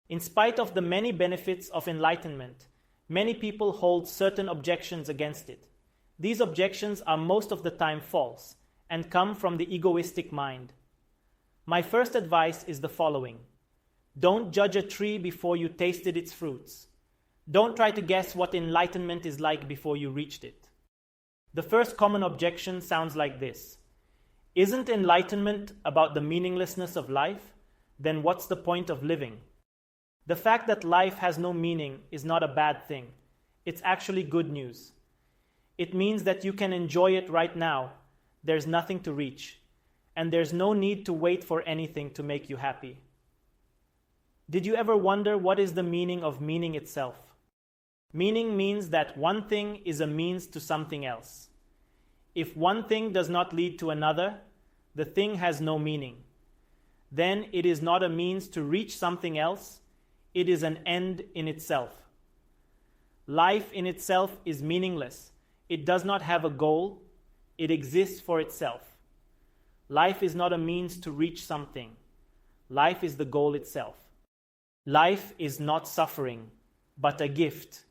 In spite of the many benefits of enlightenment, many people hold certain objections against it. These objections are most of the time false and come from the egoistic mind. My first advice is the following. Don't judge a tree before you tasted its fruits. Don't try to guess what enlightenment is like before you reached it. The first common objection sounds like this. Isn't enlightenment about the meaninglessness of life? Then what's the point of living? The fact that life has no meaning is not a bad thing. It's actually good news. It means that you can enjoy it right now. There's nothing to reach, and there's no need to wait for anything to make you happy. Did you ever wonder what is the meaning of meaning itself? Meaning means that one thing is a means to something else. If one thing does not lead to another, the thing has no meaning. Then it is not a means to reach something else, it is an end in itself. Life in itself is meaningless. It does not have a goal, it exists for itself. Life is not a means to reach something. Life is the goal itself. Life is not suffering, but a gift.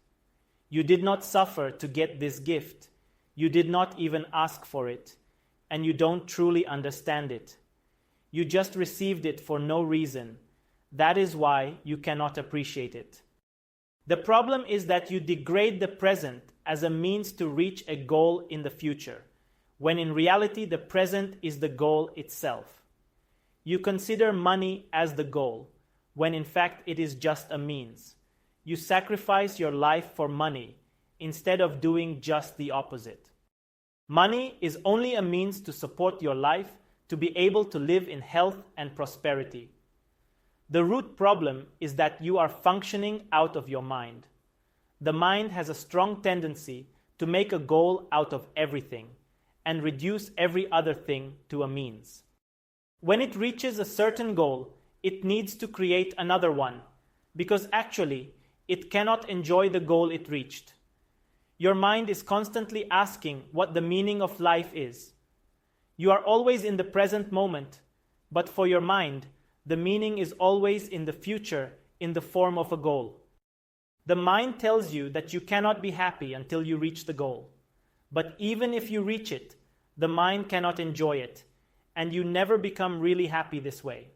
You did not suffer to get this gift. You did not even ask for it, and you don't truly understand it. You just received it for no reason. That is why you cannot appreciate it. The problem is that you degrade the present as a means to reach a goal in the future, when in reality the present is the goal itself. You consider money as the goal, when in fact it is just a means. You sacrifice your life for money instead of doing just the opposite. Money is only a means to support your life, to be able to live in health and prosperity. The root problem is that you are functioning out of your mind. The mind has a strong tendency to make a goal out of everything and reduce every other thing to a means. When it reaches a certain goal, it needs to create another one, because actually, it cannot enjoy the goal it reached. Your mind is constantly asking what the meaning of life is. You are always in the present moment, but for your mind, the meaning is always in the future in the form of a goal. The mind tells you that you cannot be happy until you reach the goal. But even if you reach it, the mind cannot enjoy it, and you never become really happy this way.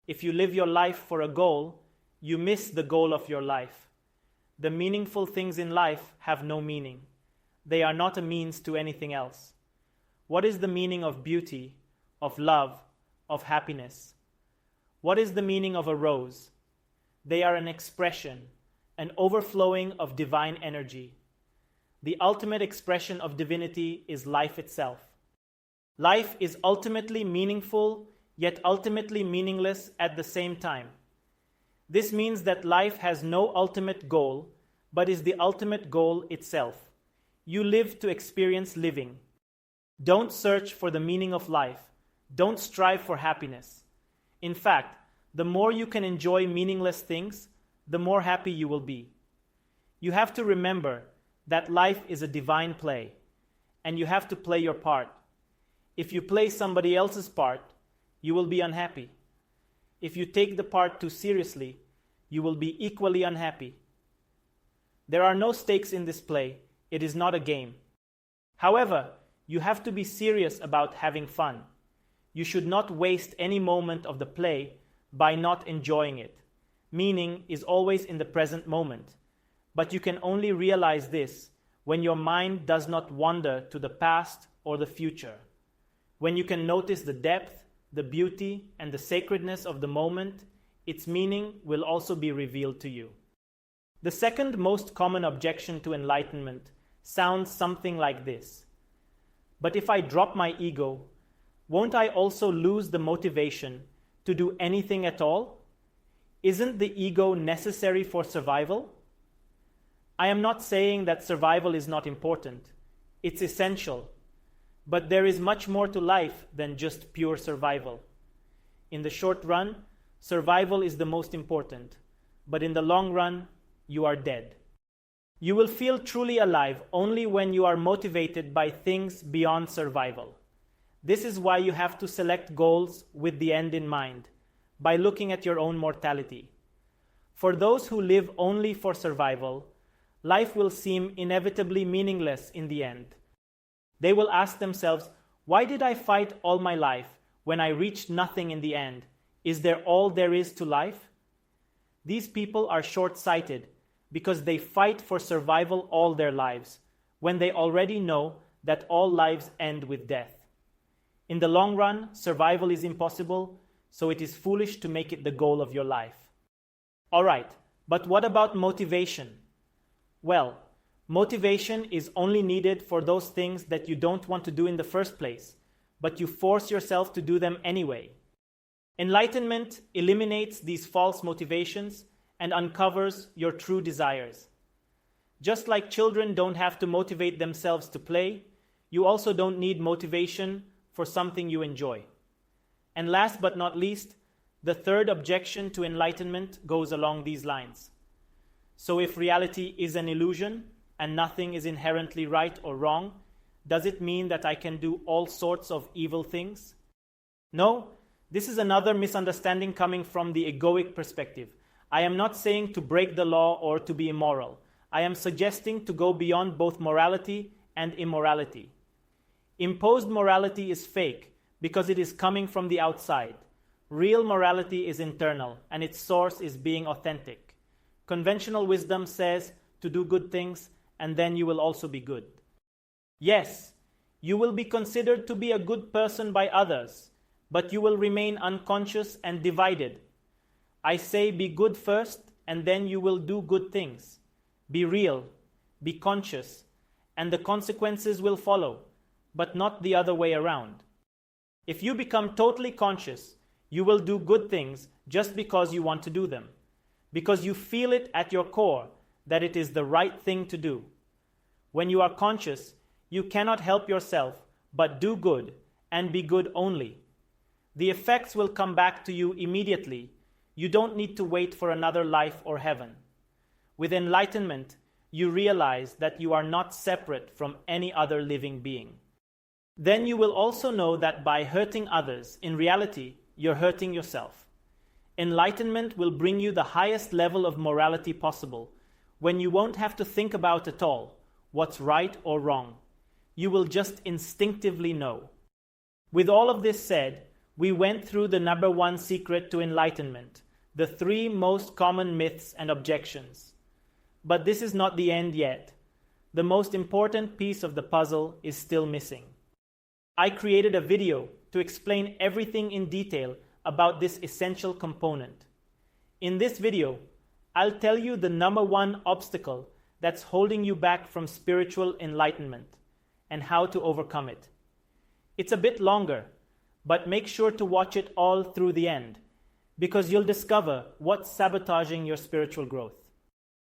If you live your life for a goal, you miss the goal of your life. The meaningful things in life have no meaning. They are not a means to anything else. What is the meaning of beauty, of love, of happiness? What is the meaning of a rose? They are an expression, an overflowing of divine energy. The ultimate expression of divinity is life itself. Life is ultimately meaningful, yet ultimately meaningless at the same time. This means that life has no ultimate goal, but is the ultimate goal itself. You live to experience living. Don't search for the meaning of life. Don't strive for happiness. In fact, the more you can enjoy meaningless things, the more happy you will be. You have to remember that life is a divine play, and you have to play your part. If you play somebody else's part, you will be unhappy. If you take the part too seriously, you will be equally unhappy. There are no stakes in this play. It is not a game. However, you have to be serious about having fun. You should not waste any moment of the play by not enjoying it. Meaning is always in the present moment. But you can only realize this when your mind does not wander to the past or the future. When you can notice the depth, the beauty, and the sacredness of the moment, its meaning will also be revealed to you. The second most common objection to enlightenment sounds something like this. But if I drop my ego, won't I also lose the motivation to do anything at all? Isn't the ego necessary for survival? I am not saying that survival is not important. It's essential. But there is much more to life than just pure survival. In the short run, survival is the most important. But in the long run, you are dead. You will feel truly alive only when you are motivated by things beyond survival. This is why you have to select goals with the end in mind, by looking at your own mortality. For those who live only for survival, life will seem inevitably meaningless in the end. They will ask themselves, why did I fight all my life when I reached nothing in the end? Is there all there is to life? These people are short-sighted because they fight for survival all their lives, when they already know that all lives end with death. In the long run, survival is impossible, so it is foolish to make it the goal of your life. All right, but what about motivation? Well, motivation is only needed for those things that you don't want to do in the first place, but you force yourself to do them anyway. Enlightenment eliminates these false motivations and uncovers your true desires. Just like children don't have to motivate themselves to play, you also don't need motivation for something you enjoy. And last but not least, the third objection to enlightenment goes along these lines. So if reality is an illusion and nothing is inherently right or wrong, does it mean that I can do all sorts of evil things? No, this is another misunderstanding coming from the egoic perspective. I am not saying to break the law or to be immoral. I am suggesting to go beyond both morality and immorality. Imposed morality is fake because it is coming from the outside. Real morality is internal, and its source is being authentic. Conventional wisdom says to do good things, and then you will also be good. Yes, you will be considered to be a good person by others, but you will remain unconscious and divided. I say be good first, and then you will do good things. Be real, be conscious, and the consequences will follow, but not the other way around. If you become totally conscious, you will do good things just because you want to do them, because you feel it at your core that it is the right thing to do. When you are conscious, you cannot help yourself but do good and be good only. The effects will come back to you immediately. You don't need to wait for another life or heaven. With enlightenment, you realize that you are not separate from any other living being. Then you will also know that by hurting others, in reality, you're hurting yourself. Enlightenment will bring you the highest level of morality possible, when you won't have to think about at all what's right or wrong. You will just instinctively know. With all of this said, we went through the number one secret to enlightenment, the 3 most common myths and objections. But this is not the end yet. The most important piece of the puzzle is still missing. I created a video to explain everything in detail about this essential component. In this video, I'll tell you the number one obstacle that's holding you back from spiritual enlightenment and how to overcome it. It's a bit longer, but make sure to watch it all through the end, because you'll discover what's sabotaging your spiritual growth.